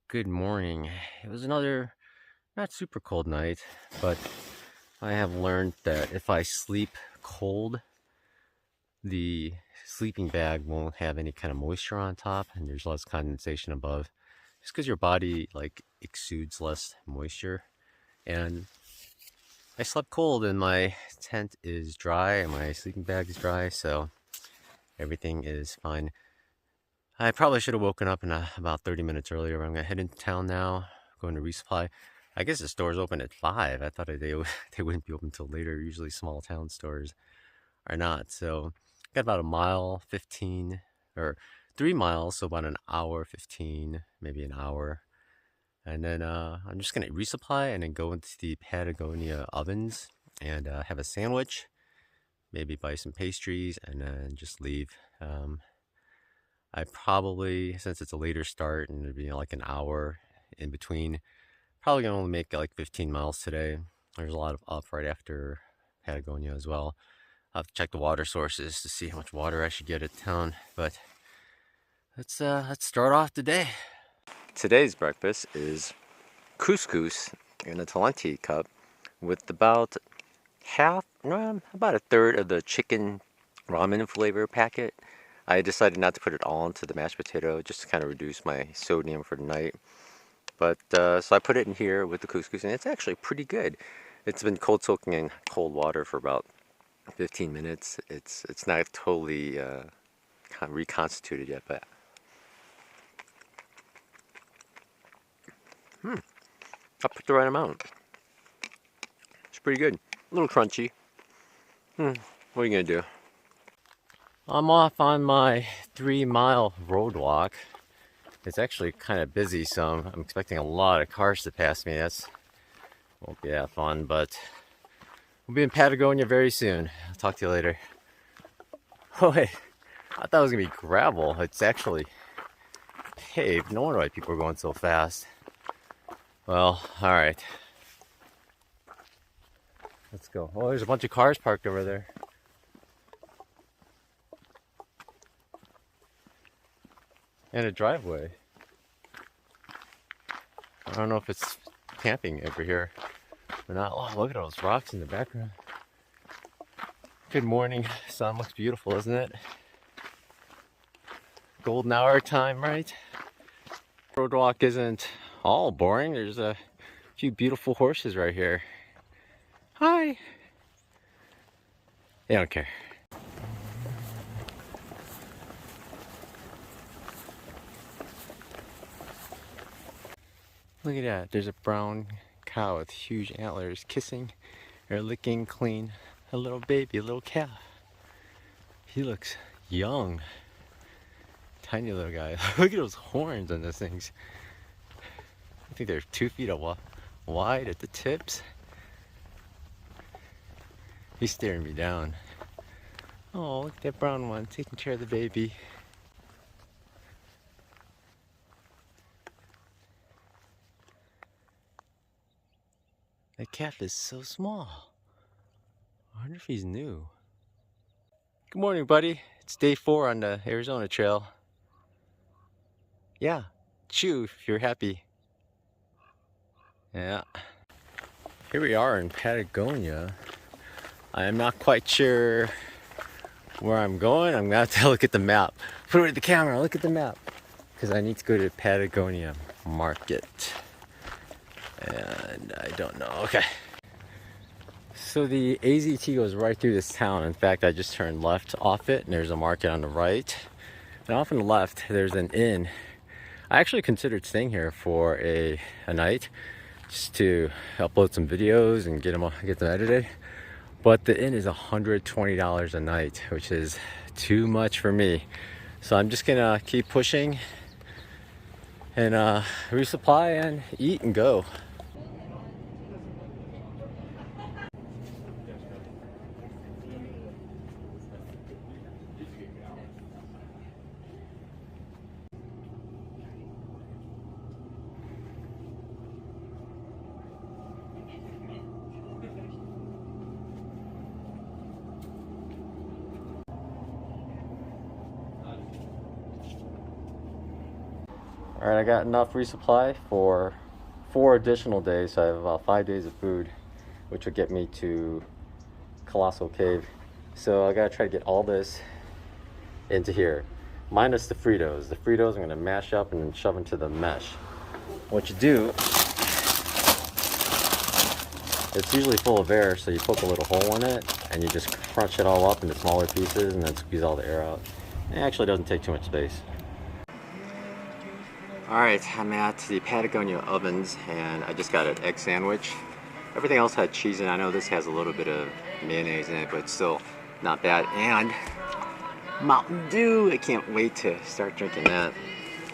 Good morning. It was another not super cold night, but I have learned that if I sleep cold, the sleeping bag won't have any kind of moisture on top and there's less condensation above. Just because your body like exudes less moisture. And I slept cold and my tent is dry and my sleeping bag is dry, so everything is fine. I probably should have woken up in about 30 minutes earlier. I'm gonna head into town now, going to Resupply. I guess the store's open at 5. I thought they wouldn't be open until later. Usually small town stores are not. So got about a mile 15 or 3 miles, so about an hour 15, maybe an hour. And then I'm just gonna resupply and then go into the Patagonia ovens and have a sandwich, maybe buy some pastries, and then just leave. I probably, since it's a later start and it'd be like an hour in between, probably gonna only make like 15 miles today. There's a lot of up right after Patagonia as well. I'll have to check the water sources to see how much water I should get at town. But let's start off today. Today's breakfast is couscous in a Talenti cup with about about a third of the chicken ramen flavor packet. I decided not to put it all into the mashed potato just to kind of reduce my sodium for the night. But so I put it in here with the couscous, and it's actually pretty good. It's been cold soaking in cold water for about 15 minutes. It's not totally reconstituted yet, but I put the right amount. It's pretty good. A little crunchy. What are you gonna do? I'm off on my 3-mile road walk. It's actually kind of busy, so I'm expecting a lot of cars to pass me. That's won't be that fun, but we'll be in Patagonia very soon. I'll talk to you later. Oh wait, I thought it was gonna be gravel. It's actually paved. No wonder why people are going so fast. Well, all right. Let's go. Oh, there's a bunch of cars parked over there. And a driveway. I don't know if it's camping over here or not. Oh, look at all those rocks in the background. Good morning. Sun looks beautiful, isn't it? Golden hour time, right? Road walk isn't all boring. There's a few beautiful horses right here. Hi. They don't care. Look at that. There's a brown cow with huge antlers kissing or licking clean a little baby, a little calf. He looks young. Tiny little guy. Look at those horns on those things. I think they're 2 feet wide at the tips. He's staring me down. Oh, look at that brown one taking care of the baby. That calf is so small. I wonder if he's new. Good morning, buddy. It's day 4 on the Arizona Trail. Yeah, chew if you're happy. Yeah. Here we are in Patagonia. I am not quite sure where I'm going. I'm gonna have to look at the map. Put it at the camera, look at the map. Because I need to go to Patagonia Market. And I don't know. Okay. So the AZT goes right through this town. In fact, I just turned left off it and there's a market on the right. And off on the left, there's an inn. I actually considered staying here for a night just to upload some videos and get them edited. But the inn is $120 a night, which is too much for me. So I'm just gonna keep pushing and resupply and eat and go. Alright, I got enough resupply for 4 additional days, so I have about 5 days of food, which will get me to Colossal Cave. So I gotta try to get all this into here, minus the Fritos. The Fritos I'm gonna mash up and then shove into the mesh. What you do, it's usually full of air, so you poke a little hole in it and you just crunch it all up into smaller pieces and then squeeze all the air out. It actually doesn't take too much space. Alright, I'm at the Patagonia ovens and I just got an egg sandwich. Everything else had cheese in it. I know this has a little bit of mayonnaise in it, but it's still not bad. And Mountain Dew! I can't wait to start drinking that.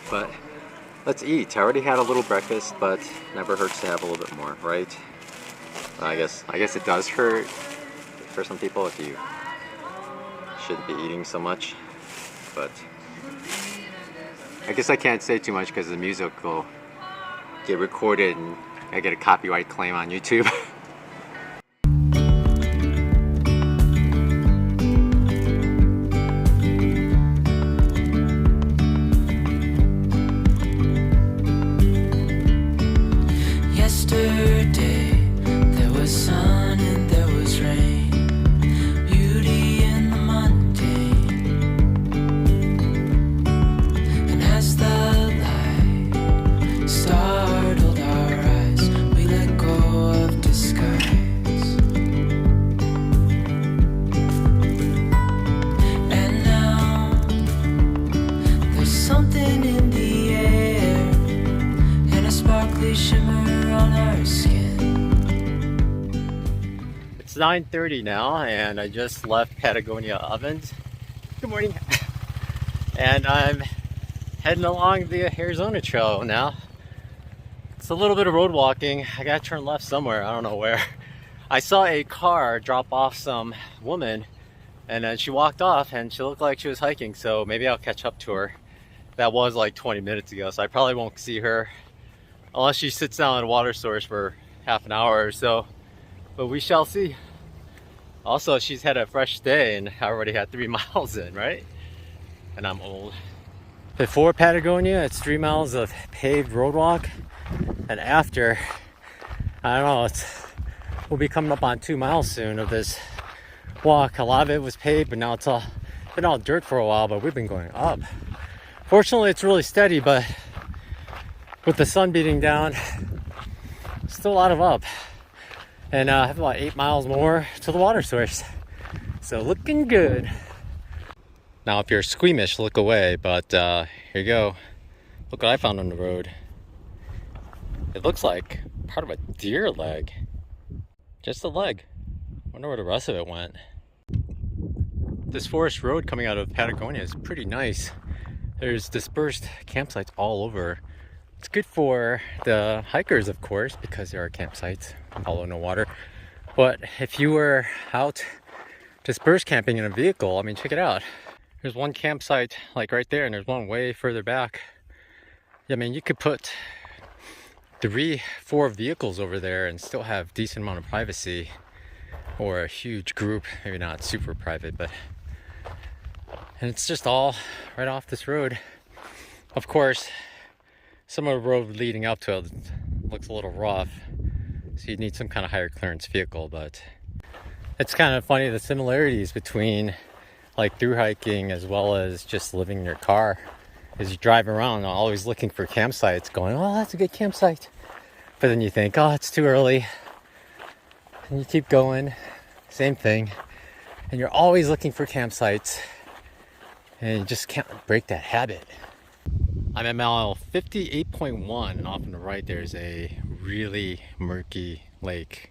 But let's eat. I already had a little breakfast, but never hurts to have a little bit more, right? I guess it does hurt for some people if you shouldn't be eating so much, but I guess I can't say too much because the music will get recorded and I get a copyright claim on YouTube. Yesterday there was sun and there was rain, beauty in the mundane. And as the light startled our eyes, we let go of disguise. And now there's something in the air and a sparkly shimmer on our skin. It's 9:30 now and I just left Patagonia ovens. Good morning. And I'm heading along the Arizona Trail now. It's a little bit of road walking. I gotta turn left somewhere, I don't know where. I saw a car drop off some woman and then she walked off and she looked like she was hiking, so maybe I'll catch up to her. That was like 20 minutes ago, so I probably won't see her unless she sits down at a water source for half an hour or so, but we shall see. Also, she's had a fresh day and I already had 3 miles in, right? And I'm old. Before Patagonia, it's 3 miles of paved road walk, and after, I don't know, we'll be coming up on 2 miles soon of this walk. A lot of it was paved, but now it's all been all dirt for a while, but we've been going up. Fortunately, it's really steady, but with the sun beating down, still a lot of up. And I have about 8 miles more to the water source. So looking good. Now if you're squeamish, look away, but here you go. Look what I found on the road. It looks like part of a deer leg. Just a leg. Wonder where the rest of it went. This forest road coming out of Patagonia is pretty nice. There's dispersed campsites all over. It's good for the hikers, of course, because there are campsites, although no water. But if you were out dispersed camping in a vehicle, I mean, check it out. There's one campsite like right there, and there's one way further back. I mean, you could put 3-4 vehicles over there and still have decent amount of privacy, or a huge group, maybe not super private, but and it's just all right off this road. Of course, some of the road leading up to it looks a little rough, so you need some kind of higher clearance vehicle, but it's kind of funny the similarities between like through hiking as well as just living in your car. As you drive around, always looking for campsites, going, oh, that's a good campsite. But then you think, oh, it's too early. And you keep going, same thing. And you're always looking for campsites. And you just can't break that habit. I'm at mile 58.1, and off on the right there's a really murky lake.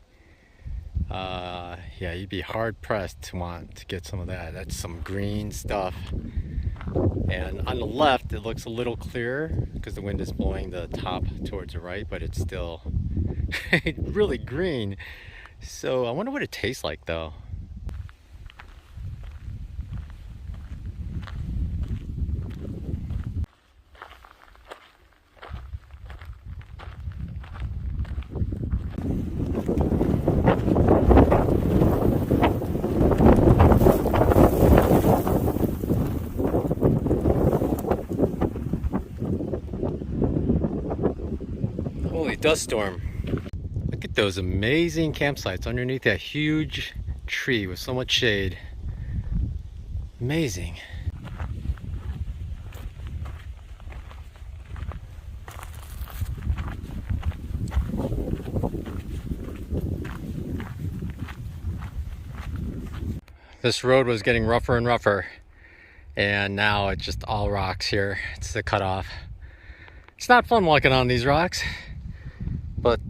Yeah, you'd be hard pressed to want to get some of that. That's some green stuff. And on the left, it looks a little clearer because the wind is blowing the top towards the right, but it's still really green. So I wonder what it tastes like though. Holy dust storm. Look at those amazing campsites underneath that huge tree with so much shade. Amazing. This road was getting rougher and rougher, and now it's just all rocks here. It's the cutoff. It's not fun walking on these rocks, but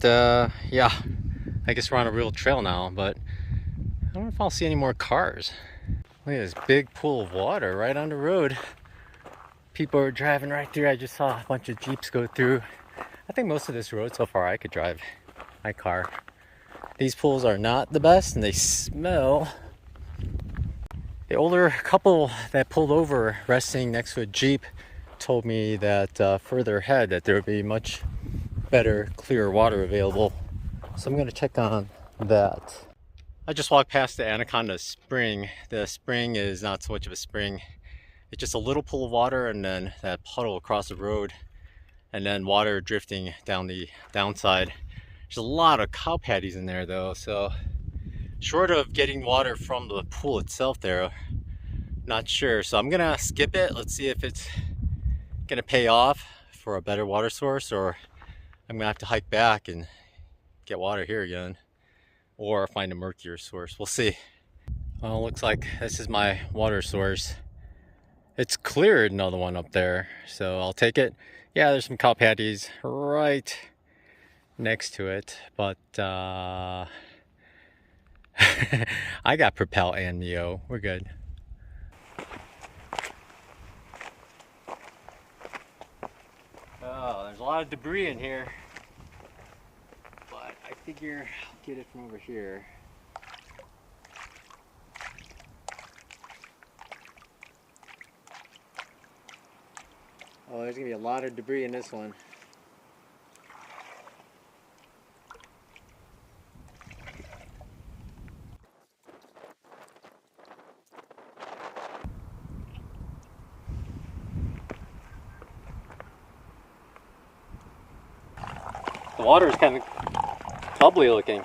yeah, I guess we're on a real trail now, but I don't know if I'll see any more cars. Look at this big pool of water right on the road. People are driving right through. I just saw a bunch of Jeeps go through. I think most of this road so far I could drive my car. These pools are not the best and they smell. The older couple that pulled over resting next to a Jeep told me that further ahead that there would be much better, clearer water available. So I'm gonna check on that. I just walked past the Anaconda Spring. The spring is not so much of a spring. It's just a little pool of water and then that puddle across the road and then water drifting down the downside. There's a lot of cow patties in there though, so short of getting water from the pool itself there, not sure. So I'm gonna skip it. Let's see if it's gonna pay off for a better water source, or I'm gonna have to hike back and get water here again, or find a murkier source. We'll see. Well, it looks like this is my water source. It's cleared another one up there, so I'll take it. Yeah, there's some cow patties right next to it, but I got Propel and Neo. We're good. Oh, there's a lot of debris in here, but I figure I'll get it from over here. Oh, there's gonna be a lot of debris in this one. The water is kind of bubbly looking.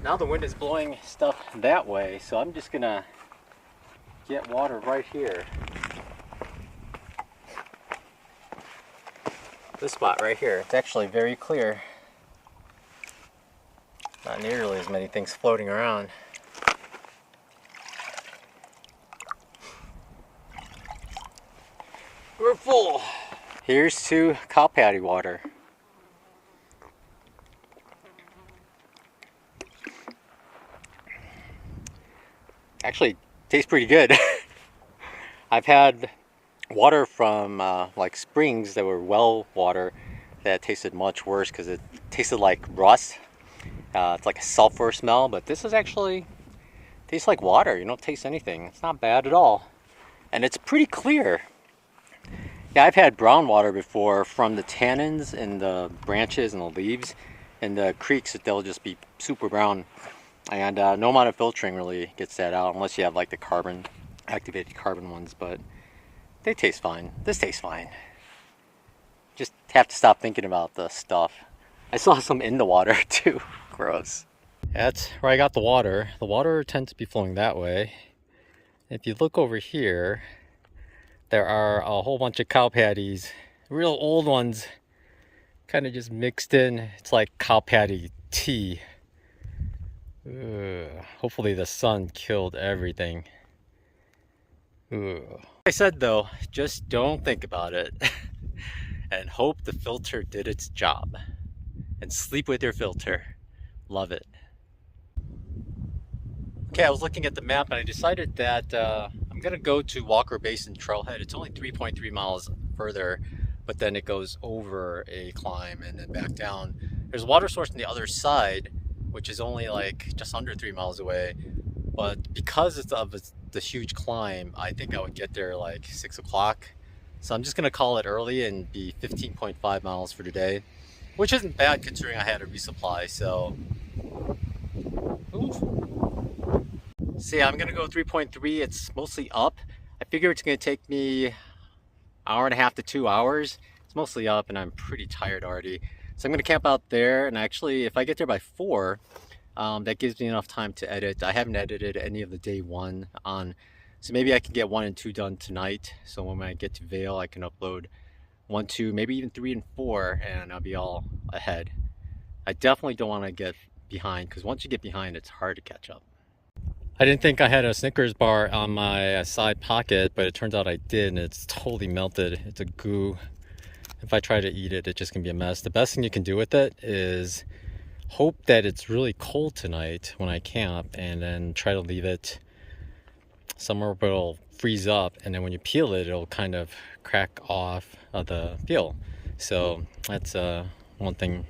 Now the wind is blowing stuff that way, so I'm just gonna get water right here. This spot right here, it's actually very clear. Not nearly as many things floating around. We're full. Here's to cow patty water. Actually, tastes pretty good. I've had water from like springs that were well water that tasted much worse because it tasted like rust. It's like a sulfur smell, but this is actually tastes like water. You don't taste anything. It's not bad at all, and it's pretty clear. Yeah, I've had brown water before from the tannins in the branches and the leaves and the creeks. They'll just be super brown, and no amount of filtering really gets that out unless you have like the carbon, activated carbon ones, but they taste fine. This tastes fine. Just have to stop thinking about the stuff. I saw some in the water too. Gross. That's where I got the water. The water tends to be flowing that way. If you look over here, there are a whole bunch of cow patties, real old ones, kind of just mixed in. It's like cow patty tea. Ugh. Hopefully the sun killed everything. Ugh. Like I said though, just don't think about it and hope the filter did its job. And sleep with your filter. Love it. Okay, I was looking at the map and I decided that I'm gonna go to Walker Basin Trailhead. It's only 3.3 miles further, but then it goes over a climb and then back down. There's a water source on the other side, which is only like just under 3 miles away. But because it's of the huge climb, I think I would get there like 6 o'clock. So I'm just gonna call it early and be 15.5 miles for today, which isn't bad considering I had a resupply. So, oof. See, I'm gonna go 3.3. It's mostly up. I figure it's gonna take me hour and a half to 2 hours. It's mostly up and I'm pretty tired already. So I'm gonna camp out there, and actually if I get there by 4, that gives me enough time to edit. I haven't edited any of the day 1 on, so maybe I can get 1 and 2 done tonight. So when I get to Vail, I can upload 1, 2, maybe even 3 and 4, and I'll be all ahead. I definitely don't want to get behind, because once you get behind, it's hard to catch up. I didn't think I had a Snickers bar on my side pocket, but it turns out I did, and it's totally melted. It's a goo. If I try to eat it, it's just gonna be a mess. The best thing you can do with it is hope that it's really cold tonight when I camp, and then try to leave it somewhere where it'll freeze up, and then when you peel it, it'll kind of crack off of the peel. So that's one thing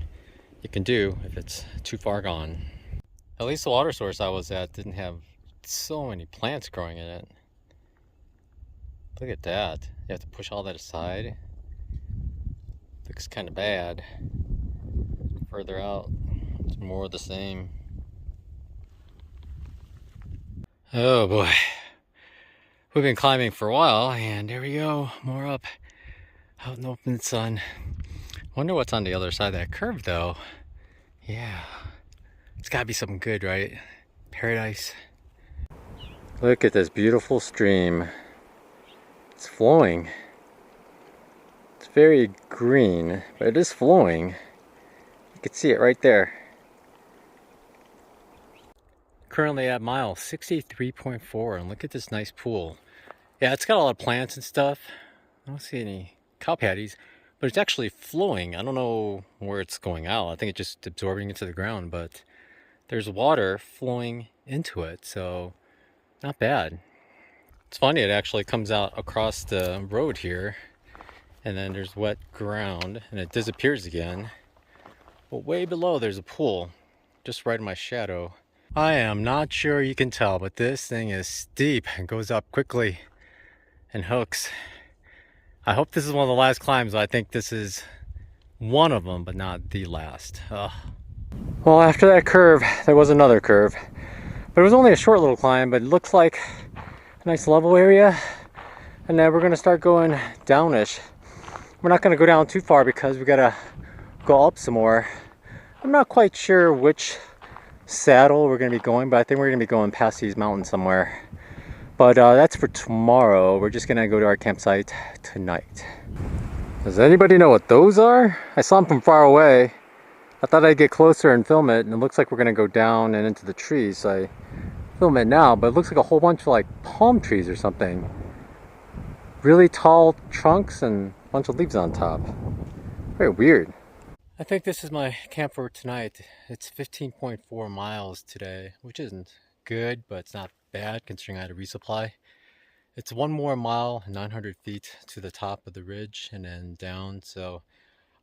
you can do if it's too far gone. At least the water source I was at didn't have so many plants growing in it. Look at that. You have to push all that aside. Looks kind of bad. Further out, it's more of the same. Oh boy. We've been climbing for a while, and there we go. More up out in the open sun. Wonder what's on the other side of that curve though. Yeah. It's gotta be something good, right? Paradise. Look at this beautiful stream. It's flowing. It's very green, but it is flowing. You can see it right there. Currently at mile 63.4, and look at this nice pool. Yeah, it's got a lot of plants and stuff. I don't see any cow patties, but it's actually flowing. I don't know where it's going out. I think it's just absorbing into the ground, but there's water flowing into it, so not bad. It's funny, it actually comes out across the road here, and then there's wet ground, and it disappears again. But way below there's a pool, just right in my shadow. I am not sure you can tell, but this thing is steep and goes up quickly and hooks. I hope this is one of the last climbs. I think this is one of them, but not the last. Ugh. Well, after that curve, there was another curve. But it was only a short little climb, but it looks like a nice level area. And then we're gonna start going downish. We're not gonna go down too far because we gotta go up some more. I'm not quite sure which saddle we're gonna be going, but I think we're gonna be going past these mountains somewhere. But that's for tomorrow. We're just gonna go to our campsite tonight. Does anybody know what those are? I saw them from far away. I thought I'd get closer and film it, and it looks like we're gonna go down and into the trees. So I film it now, but it looks like a whole bunch of like palm trees or something. Really tall trunks and a bunch of leaves on top. Very weird. I think this is my camp for tonight. It's 15.4 miles today, which isn't good, but it's not bad considering I had a resupply. It's 1 more mile, 900 feet to the top of the ridge and then down. So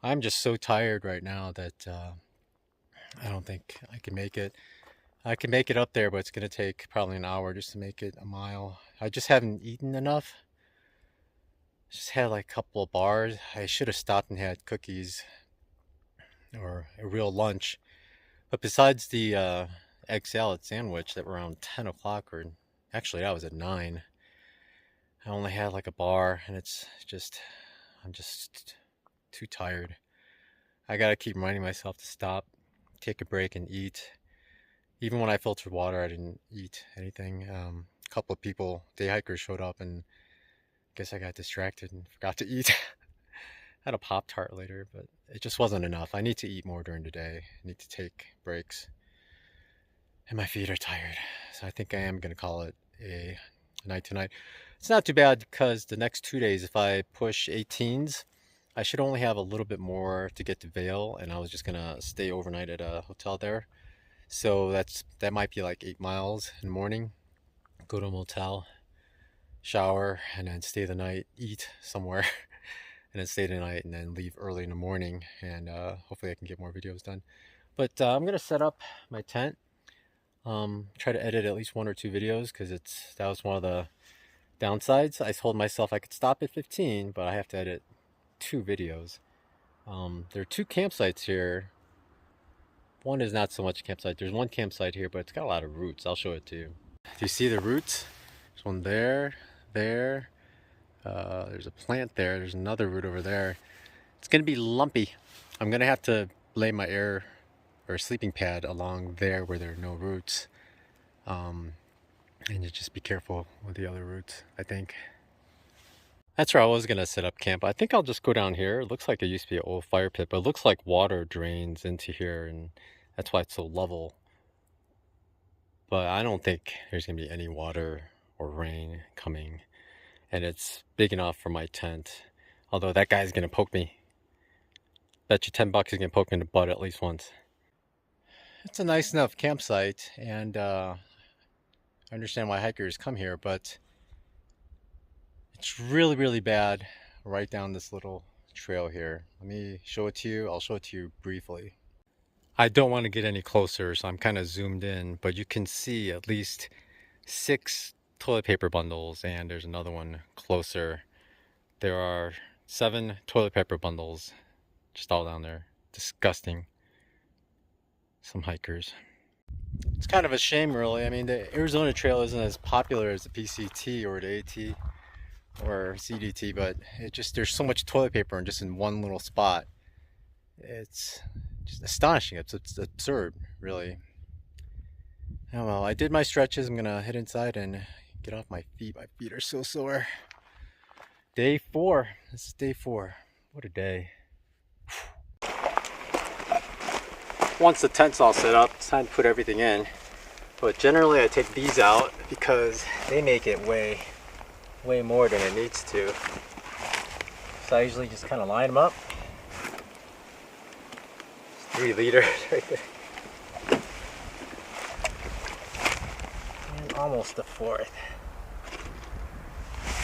I'm just so tired right now that I don't think I can make it. I can make it up there, but it's going to take probably an hour just to make it a mile. I just haven't eaten enough. Just had like a couple of bars. I should have stopped and had cookies or a real lunch. But besides the egg salad sandwich that were around 10 o'clock, or actually that was at 9, I only had like a bar, and it's just, I'm just too tired. I gotta keep reminding myself to stop, take a break, and eat. Even when I filtered water, I didn't eat anything. A couple of people, day hikers, showed up, and I guess I got distracted and forgot to eat. I had a Pop-Tart later, but it just wasn't enough. I need to eat more during the day. I need to take breaks. And my feet are tired. So I think I am going to call it a night tonight. It's not too bad because the next 2 days, if I push 18s, I should only have a little bit more to get to Vail, and I was just going to stay overnight at a hotel there. So that might be like 8 miles in the morning. Go to a motel, shower, and then stay the night, eat somewhere, and then stay the night, and then leave early in the morning, and hopefully I can get more videos done. But I'm gonna set up my tent, try to edit at least 1 or 2 videos, because that was one of the downsides. I told myself I could stop at 15, but I have to edit 2 videos. There are 2 campsites here. One is not so much a campsite. There's one campsite here, but it's got a lot of roots. I'll show it to you. Do you see the roots? There's one there, there. There's a plant there. There's another root over there. It's gonna be lumpy. I'm gonna have to lay my air or sleeping pad along there where there are no roots. And you just be careful with the other roots, I think. That's where I was gonna set up camp. I think I'll just go down here. It looks like there used to be an old fire pit, but it looks like water drains into here, and that's why it's so level. But I don't think there's gonna be any water or rain coming. And it's big enough for my tent. Although that guy's gonna poke me. Bet you $10 he's gonna poke me in the butt at least once. It's a nice enough campsite, and I understand why hikers come here, but it's really, really bad right down this little trail here. Let me show it to you. I'll show it to you briefly. I don't want to get any closer, so I'm kind of zoomed in, but you can see at least 6 toilet paper bundles, and there's another one closer. There are 7 toilet paper bundles just all down there. Disgusting. Some hikers. It's kind of a shame, really. I mean, the Arizona Trail isn't as popular as the PCT or the AT or CDT, but it just, there's so much toilet paper and just in one little spot. It's just astonishing. It's absurd, really. Oh well, I did my stretches. I'm gonna head inside and get off my feet. My feet are so sore. Day 4. This is day 4. What a day. Once the tent's all set up, it's time to put everything in. But generally I take these out because they make it way more than it needs to. So I usually just kind of line them up. 3 liters right there. And almost a 4th.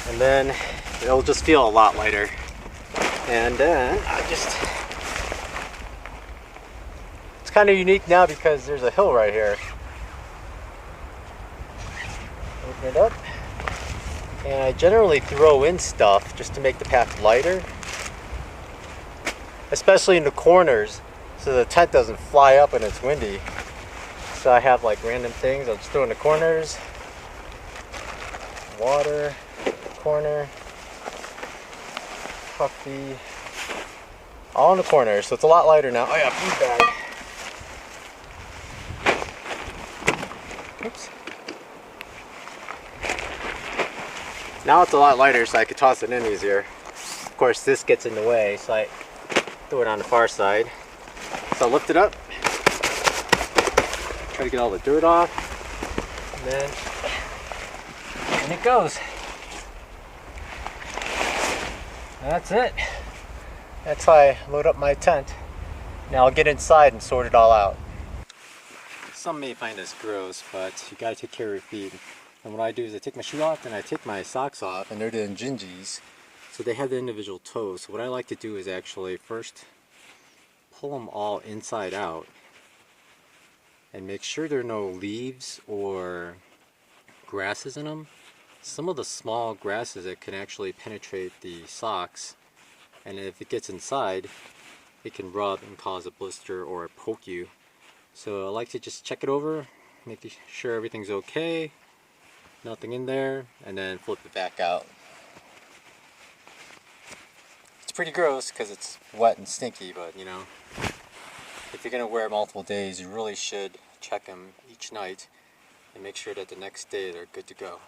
And then it'll just feel a lot lighter. And then I just... It's kind of unique now because there's a hill right here. Open it up. And I generally throw in stuff just to make the path lighter. Especially in the corners, so the tent doesn't fly up when it's windy. So I have like random things I'll just throw in the corners. Water, corner, coffee, all in the corners. So it's a lot lighter now. Oh yeah, food bag. Oops. Now it's a lot lighter, so I could toss it in easier. Of course, this gets in the way, so I throw it on the far side. So I'll lift it up, try to get all the dirt off, and then in it goes. And that's it. That's how I load up my tent. Now I'll get inside and sort it all out. Some may find this gross, but you gotta take care of your feet. And what I do is I take my shoe off, and I take my socks off, and they're the Njinjis. So they have the individual toes. So what I like to do is actually first pull them all inside out and make sure there are no leaves or grasses in them. Some of the small grasses that can actually penetrate the socks, and if it gets inside it can rub and cause a blister or poke you. So I like to just check it over, make sure everything's okay, nothing in there, and then flip it back out. It's pretty gross because it's wet and stinky, but you know, if you're going to wear multiple days, you really should check them each night and make sure that the next day they're good to go.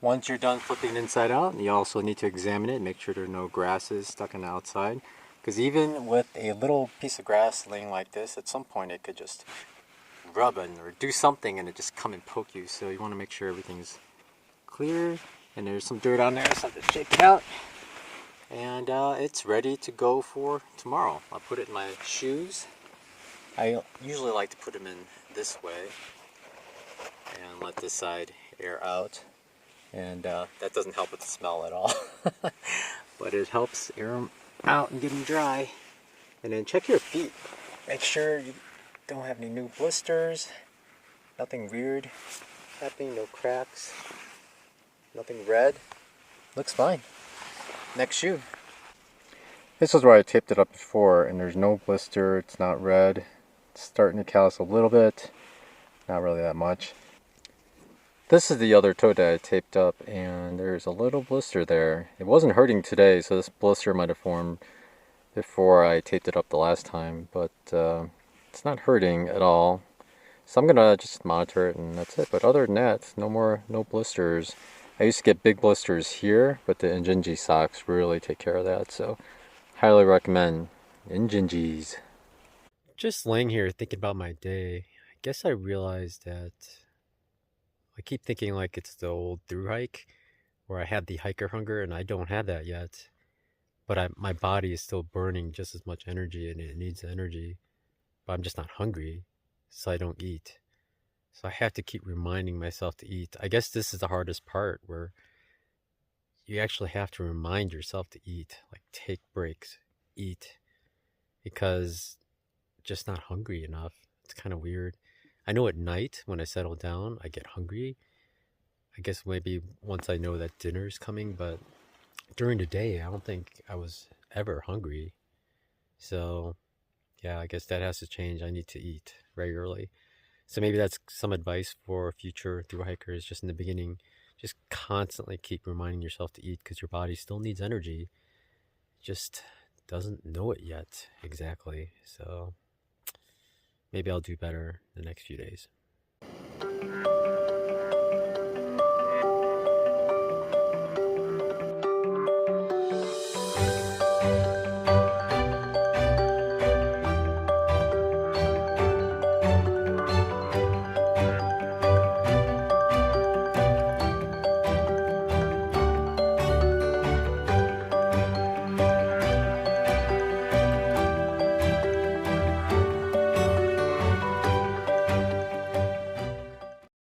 Once you're done flipping it inside out, you also need to examine it, make sure there are no grasses stuck on the outside. Because even with a little piece of grass laying like this, at some point it could just rub it or do something and it just come and poke you. So you want to make sure everything's clear, and there's some dirt on there, so I have to shake it out. And it's ready to go for tomorrow. I'll put it in my shoes. I usually like to put them in this way and let this side air out. And that doesn't help with the smell at all. But it helps air them out and get them dry. And then check your feet. Make sure you don't have any new blisters. Nothing weird happening, no cracks. Nothing red. Looks fine. Next shoe. This is where I taped it up before, and there's no blister, it's not red. It's starting to callus a little bit, not really that much. This is the other toe that I taped up, and there's a little blister there. It wasn't hurting today, so this blister might have formed before I taped it up the last time, but it's not hurting at all. So I'm gonna just monitor it and that's it. But other than that, no blisters. I used to get big blisters here, but the Injinji socks really take care of that. So highly recommend Injinjis. Just laying here thinking about my day, I guess I realized that I keep thinking like it's the old through hike where I had the hiker hunger and I don't have that yet. But my body is still burning just as much energy and it needs energy. But I'm just not hungry, so I don't eat. So I have to keep reminding myself to eat. I guess this is the hardest part where you actually have to remind yourself to eat, like take breaks, eat, because just not hungry enough. It's kind of weird. I know at night when I settle down, I get hungry. I guess maybe once I know that dinner's coming, but during the day, I don't think I was ever hungry. So, yeah, I guess that has to change. I need to eat regularly. So maybe that's some advice for future thru hikers. Just in the beginning, just constantly keep reminding yourself to eat because your body still needs energy. It just doesn't know it yet exactly. So maybe I'll do better the next few days.